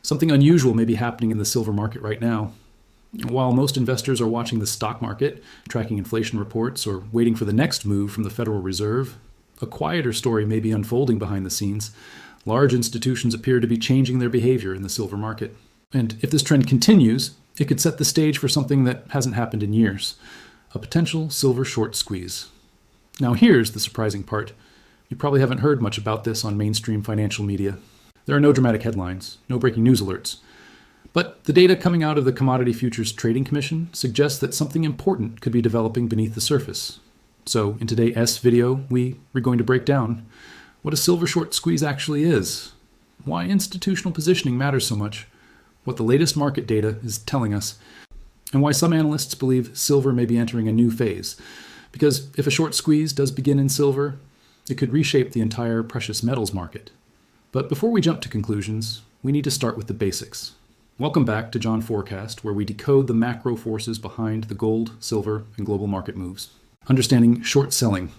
Something unusual may be happening in the silver market right now. While most investors are watching the stock market, tracking inflation reports, or waiting for the next move from the Federal Reserve, a quieter story may be unfolding behind the scenes. Large institutions appear to be changing their behavior in the silver market. And if this trend continues, it could set the stage for something that hasn't happened in years: a potential silver short squeeze. Now here's the surprising part. You probably haven't heard much about this on mainstream financial media. There are no dramatic headlines, no breaking news alerts. But the data coming out of the Commodity Futures Trading Commission suggests that something important could be developing beneath the surface. So in today's video, we're going to break down what a silver short squeeze actually is, why institutional positioning matters so much, what the latest market data is telling us, and why some analysts believe silver may be entering a new phase. Because if a short squeeze does begin in silver, it could reshape the entire precious metals market. But before we jump to conclusions, we need to start with the basics. Welcome back to John Forecast, where we decode the macro forces behind the gold, silver, and global market moves. Understanding short selling.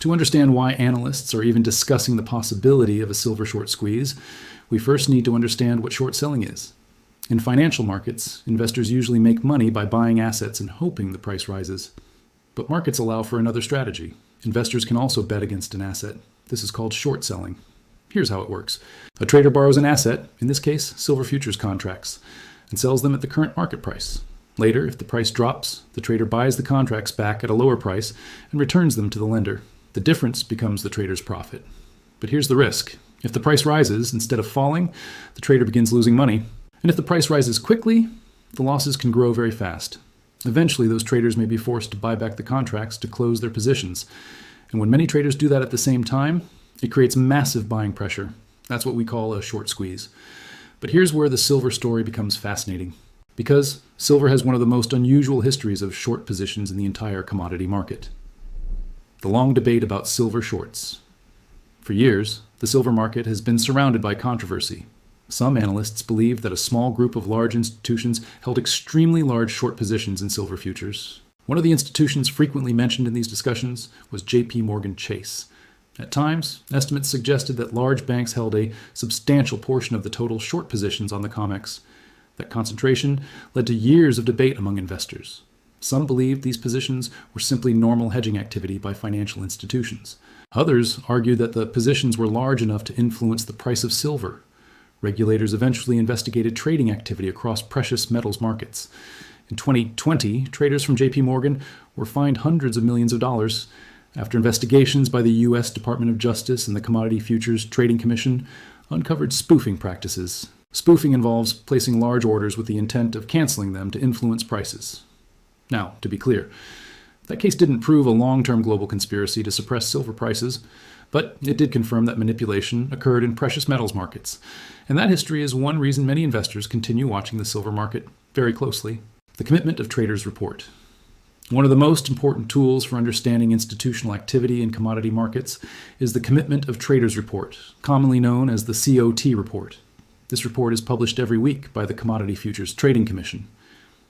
To understand why analysts are even discussing the possibility of a silver short squeeze, we first need to understand what short selling is. In financial markets, investors usually make money by buying assets and hoping the price rises. But markets allow for another strategy. Investors can also bet against an asset. This is called short selling. Here's how it works. A trader borrows an asset, in this case, silver futures contracts, and sells them at the current market price. Later, if the price drops, the trader buys the contracts back at a lower price and returns them to the lender. The difference becomes the trader's profit. But here's the risk. If the price rises instead of falling, the trader begins losing money. And if the price rises quickly, the losses can grow very fast. Eventually, those traders may be forced to buy back the contracts to close their positions. And when many traders do that at the same time, it creates massive buying pressure. That's what we call a short squeeze. But here's where the silver story becomes fascinating. Because silver has one of the most unusual histories of short positions in the entire commodity market. The long debate about silver shorts. For years, the silver market has been surrounded by controversy. Some analysts believe that a small group of large institutions held extremely large short positions in silver futures. One of the institutions frequently mentioned in these discussions was JP Chase. At times, estimates suggested that large banks held a substantial portion of the total short positions on the COMEX. That concentration led to years of debate among investors. Some believed these positions were simply normal hedging activity by financial institutions. Others argued that the positions were large enough to influence the price of silver. Regulators eventually investigated trading activity across precious metals markets. In 2020, traders from JP were fined hundreds of millions of dollars after investigations by the U.S. Department of Justice and the Commodity Futures Trading Commission uncovered spoofing practices. Spoofing involves placing large orders with the intent of canceling them to influence prices. Now, to be clear, that case didn't prove a long-term global conspiracy to suppress silver prices, but it did confirm that manipulation occurred in precious metals markets. And that history is one reason many investors continue watching the silver market very closely. The Commitment of Traders Report. One of the most important tools for understanding institutional activity in commodity markets is the Commitment of Traders Report, commonly known as the COT report. This report is published every week by the Commodity Futures Trading Commission.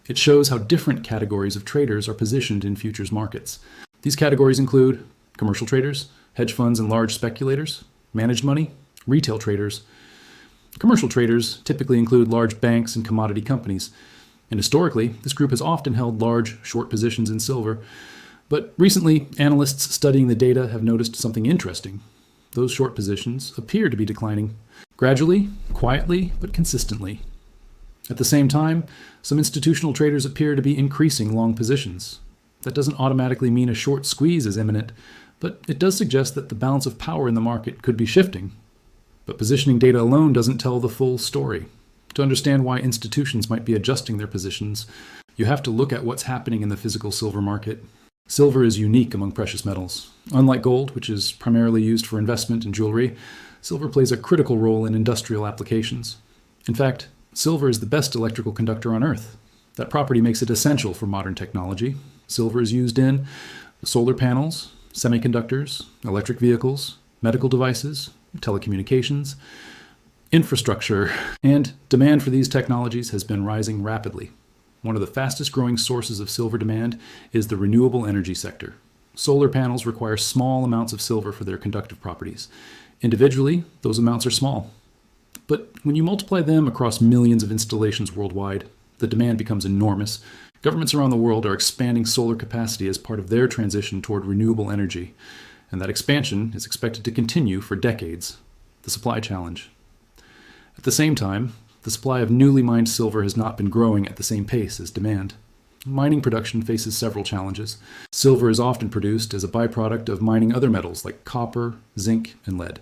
It shows how different categories of traders are positioned in futures markets. These categories include commercial traders, hedge funds and large speculators, managed money, retail traders. Commercial traders typically include large banks and commodity companies. And historically, this group has often held large short positions in silver. But recently, analysts studying the data have noticed something interesting. Those short positions appear to be declining, gradually, quietly, but consistently. At the same time, some institutional traders appear to be increasing long positions. That doesn't automatically mean a short squeeze is imminent, but it does suggest that the balance of power in the market could be shifting. But positioning data alone doesn't tell the full story. To understand why institutions might be adjusting their positions, you have to look at what's happening in the physical silver market. Silver is unique among precious metals. Unlike gold, which is primarily used for investment and jewelry, silver plays a critical role in industrial applications. In fact, silver is the best electrical conductor on Earth. That property makes it essential for modern technology. Silver is used in solar panels, semiconductors, electric vehicles, medical devices, telecommunications, infrastructure, and demand for these technologies has been rising rapidly. One of the fastest growing sources of silver demand is the renewable energy sector. Solar panels require small amounts of silver for their conductive properties. Individually, those amounts are small. But when you multiply them across millions of installations worldwide, the demand becomes enormous. Governments around the world are expanding solar capacity as part of their transition toward renewable energy, and that expansion is expected to continue for decades. The supply challenge. At the same time, the supply of newly mined silver has not been growing at the same pace as demand. Mining production faces several challenges. Silver is often produced as a byproduct of mining other metals like copper, zinc, and lead.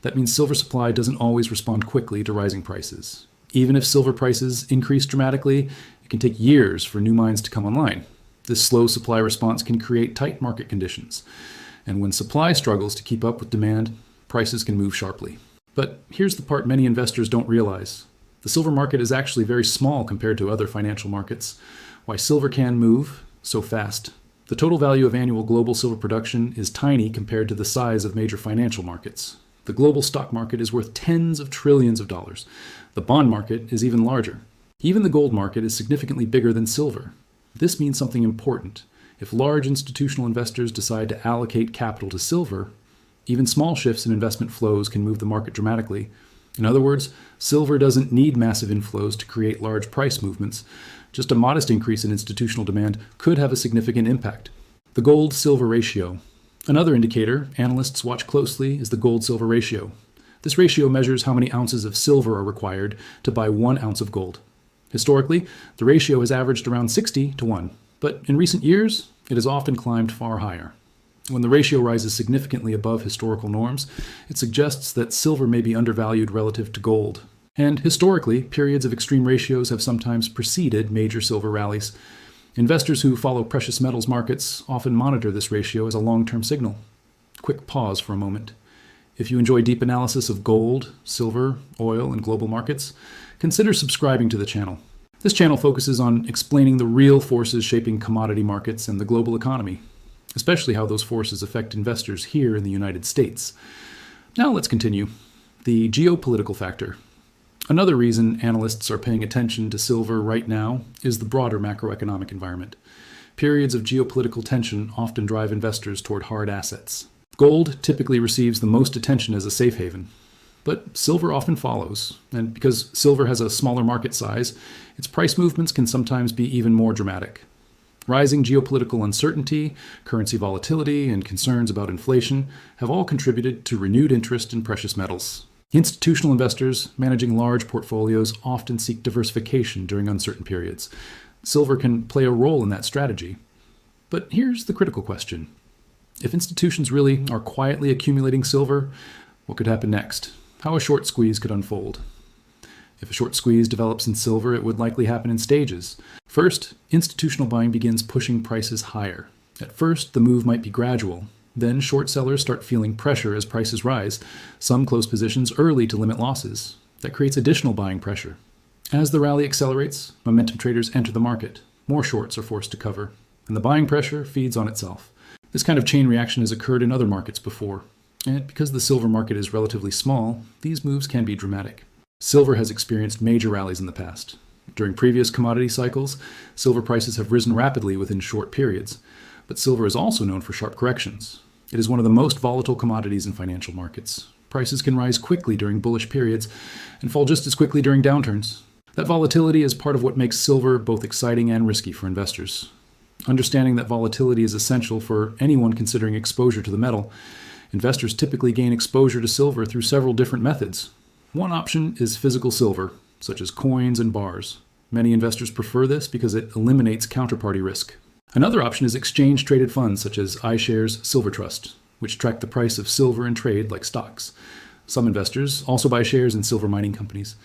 That means silver supply doesn't always respond quickly to rising prices. Even if silver prices increase dramatically, it can take years for new mines to come online. This slow supply response can create tight market conditions. And when supply struggles to keep up with demand, prices can move sharply. But here's the part many investors don't realize. The silver market is actually very small compared to other financial markets. Why silver can move so fast? The total value of annual global silver production is tiny compared to the size of major financial markets. The global stock market is worth tens of trillions of dollars. The bond market is even larger. Even the gold market is significantly bigger than silver. This means something important. If large institutional investors decide to allocate capital to silver, even small shifts in investment flows can move the market dramatically. In other words, silver doesn't need massive inflows to create large price movements. Just a modest increase in institutional demand could have a significant impact. The gold-silver ratio. Another indicator analysts watch closely is the gold-silver ratio. This ratio measures how many ounces of silver are required to buy 1 ounce of gold. Historically, the ratio has averaged around 60 to 1, but in recent years, it has often climbed far higher. When the ratio rises significantly above historical norms, it suggests that silver may be undervalued relative to gold. And historically, periods of extreme ratios have sometimes preceded major silver rallies. Investors who follow precious metals markets often monitor this ratio as a long-term signal. Quick pause for a moment. If you enjoy deep analysis of gold, silver, oil, and global markets, consider subscribing to the channel. This channel focuses on explaining the real forces shaping commodity markets and the global economy, especially how those forces affect investors here in the United States. Now let's continue. The geopolitical factor. Another reason analysts are paying attention to silver right now is the broader macroeconomic environment. Periods of geopolitical tension often drive investors toward hard assets. Gold typically receives the most attention as a safe haven, but silver often follows, and because silver has a smaller market size, its price movements can sometimes be even more dramatic. Rising geopolitical uncertainty, currency volatility, and concerns about inflation have all contributed to renewed interest in precious metals. Institutional investors managing large portfolios often seek diversification during uncertain periods. Silver can play a role in that strategy. But here's the critical question. If institutions really are quietly accumulating silver, what could happen next? How a short squeeze could unfold? If a short squeeze develops in silver, it would likely happen in stages. First, institutional buying begins pushing prices higher. At first, the move might be gradual. Then short sellers start feeling pressure as prices rise. Some close positions early to limit losses. That creates additional buying pressure. As the rally accelerates, momentum traders enter the market. More shorts are forced to cover, and the buying pressure feeds on itself. This kind of chain reaction has occurred in other markets before. And because the silver market is relatively small, these moves can be dramatic. Silver has experienced major rallies in the past. During previous commodity cycles, silver prices have risen rapidly within short periods, but silver is also known for sharp corrections. It is one of the most volatile commodities in financial markets. Prices can rise quickly during bullish periods and fall just as quickly during downturns. That volatility is part of what makes silver both exciting and risky for investors. Understanding that volatility is essential for anyone considering exposure to the metal, investors typically gain exposure to silver through several different methods. One option is physical silver, such as coins and bars. Many investors prefer this because it eliminates counterparty risk. Another option is exchange-traded funds such as iShares Silver Trust, which track the price of silver and trade like stocks. Some investors also buy shares in silver mining companies.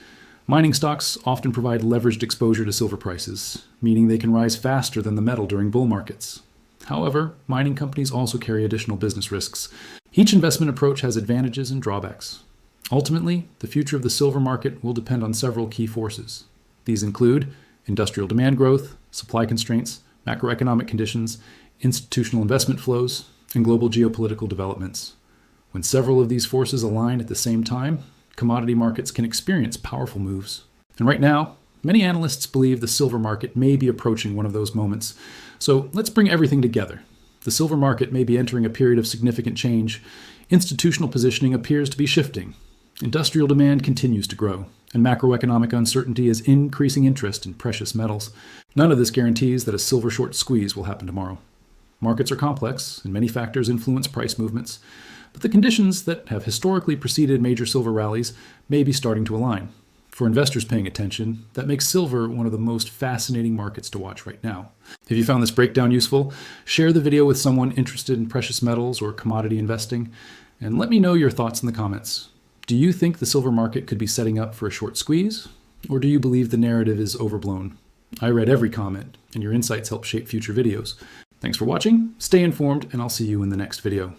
Mining stocks often provide leveraged exposure to silver prices, meaning they can rise faster than the metal during bull markets. However, mining companies also carry additional business risks. Each investment approach has advantages and drawbacks. Ultimately, the future of the silver market will depend on several key forces. These include industrial demand growth, supply constraints, macroeconomic conditions, institutional investment flows, and global geopolitical developments. When several of these forces align at the same time, commodity markets can experience powerful moves. And right now, many analysts believe the silver market may be approaching one of those moments. So let's bring everything together. The silver market may be entering a period of significant change. Institutional positioning appears to be shifting. Industrial demand continues to grow, and macroeconomic uncertainty is increasing interest in precious metals. None of this guarantees that a silver short squeeze will happen tomorrow. Markets are complex, and many factors influence price movements, but the conditions that have historically preceded major silver rallies may be starting to align. For investors paying attention, that makes silver one of the most fascinating markets to watch right now. If you found this breakdown useful, share the video with someone interested in precious metals or commodity investing, and let me know your thoughts in the comments. Do you think the silver market could be setting up for a short squeeze? Or do you believe the narrative is overblown? I read every comment, and your insights help shape future videos. Thanks for watching, stay informed, and I'll see you in the next video.